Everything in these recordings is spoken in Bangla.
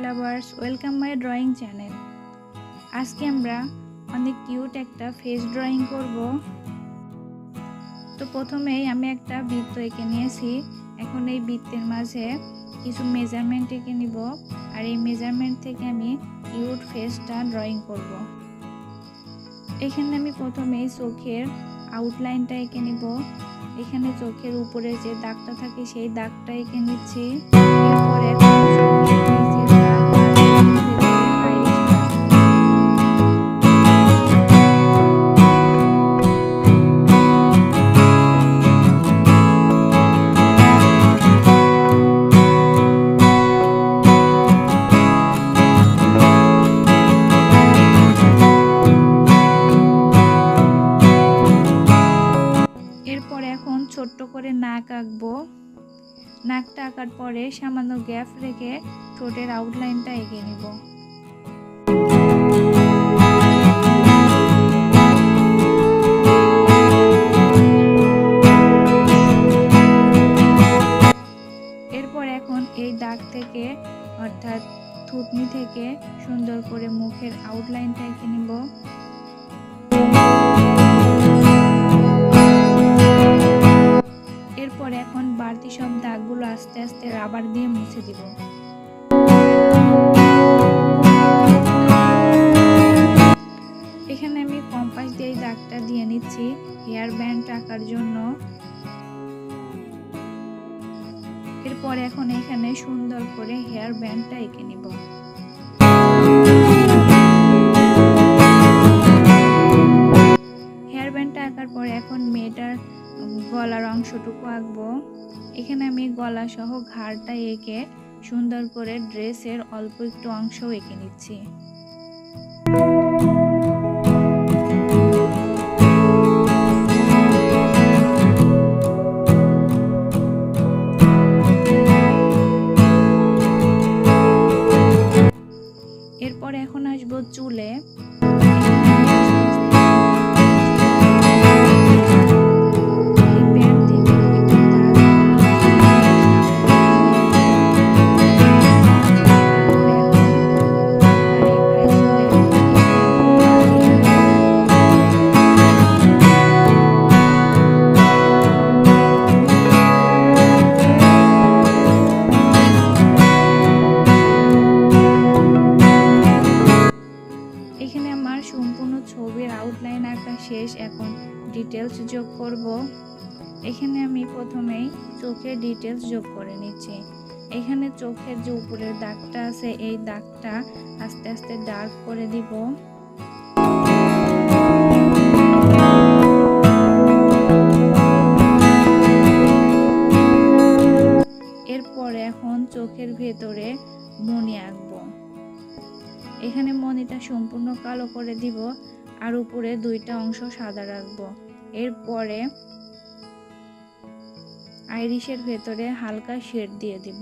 Lovers, welcome my drawing channel. আজকে আমরা অনেক কিউট একটা ফেস ড্রয়িং করব। তো প্রথমেই আমি একটা বৃত্ত এঁকে নিয়েছি। এখন এই বৃত্তের মাঝে কিছু মেজারমেন্ট এঁকে নিব, আর এই মেজারমেন্ট থেকে আমি কিউট ফেসটা ড্রয়িং করব। এখানে আমি প্রথমেই চোখের আউটলাইনটা এঁকে নিব। এখানে চোখের উপরে যে দাগটা থাকে সেই দাগটা এঁকে নিচ্ছি। এরপরে এখন ছোট্ট করে নাক আঁকবো। নাকটা আঁকার পরে সামান্য গ্যাপ রেখে ঠোঁটের আউটলাইনটা এঁকে নিব। এরপর এখন এই দাগ থেকে অর্থাৎ থুতনি থেকে সুন্দর করে মুখের আউটলাইনটা এঁকে নিব। এরপর এখন বাড়তি সব দাগগুলো আস্তে আস্তে রাবার দিয়ে মুছে দিব। এখানে আমি কম্পাস দিয়ে দাগটা দিয়ে নিচ্ছি হেয়ার ব্যান্ড আঁকার জন্য। এরপর এখন এখানে সুন্দর করে হেয়ার ব্যান্ডটা এঁকে নিব। হেয়ার ব্যান্ডটা আঁকার পরে এখন মেয়েটার গলার অংশটুকু আঁকবো। এখানে আমি গলা সহ ঘাড়টা এঁকে সুন্দর করে ড্রেসের অল্প একটু অংশ এঁকে নিচ্ছি। এরপর এখন আসবো চুলে। এখানে আমার সম্পূর্ণ ছবির আউটলাইন আঁকা শেষ। এখন ডিটেলস যোগ করব। এখানে আমি প্রথমেই চোখের ডিটেলস যোগ করে নিচ্ছি। এখানে চোখের যে উপরের দাগটা আছে এই দাগটা আস্তে আস্তে ডার্ক করে দিব। এরপরে এখন চোখের ভেতরে মণি আঁকবো। এখানে মণিটা সম্পূর্ণ কালো করে দিব আর উপরে দুইটা অংশ সাদা রাখবো। এরপরে আইরিশের ভেতরে হালকা শেড দিয়ে দিব।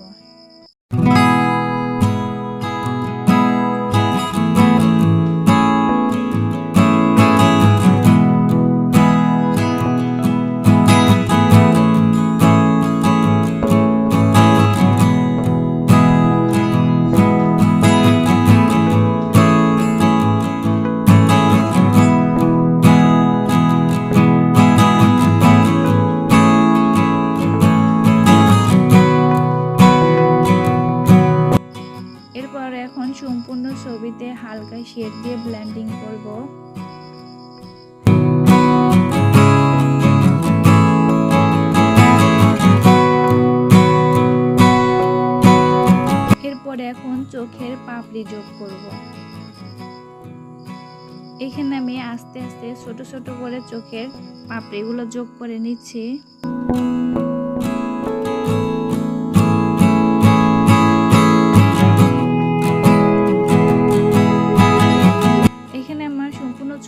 এখন সম্পূর্ণ ছবিতে হালকা শেড দিয়ে ব্লেন্ডিং করব। এরপরে এখন চোখের পাপড়ি যোগ করব। এখানে আমি আস্তে আস্তে ছোট ছোট করে চোখের পাপড়িগুলো যোগ করে নিচ্ছি।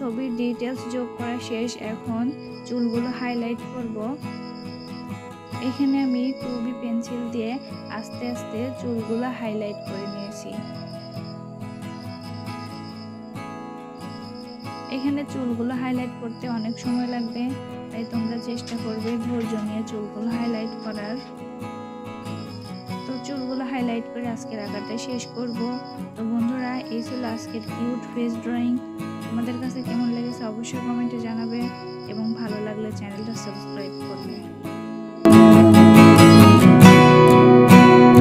ছবির ডিটেলস যোগ করা শেষ। এখন চুলগুলো হাইলাইট করব। এখানে আমি 2B পেন্সিল দিয়ে আস্তে আস্তে চুলগুলো হাইলাইট করে নিয়েছি। এখানে চুলগুলো হাইলাইট করতে অনেক সময় লাগবে, তাই তোমরা চেষ্টা করবে ধৈর্য নিয়ে চুলগুলো হাইলাইট করার। তো চুলগুলো হাইলাইট করে আজকের আঁকাটা শেষ করব। তো বন্ধুরা, এই ছিল আজকের কিউট ফেস ড্রয়িং। তোমাদের কাছে কেমন লেগেছে অবশ্যই কমেন্টে জানাবে এবং ভালো লাগলে চ্যানেলটা সাবস্ক্রাইব করবে।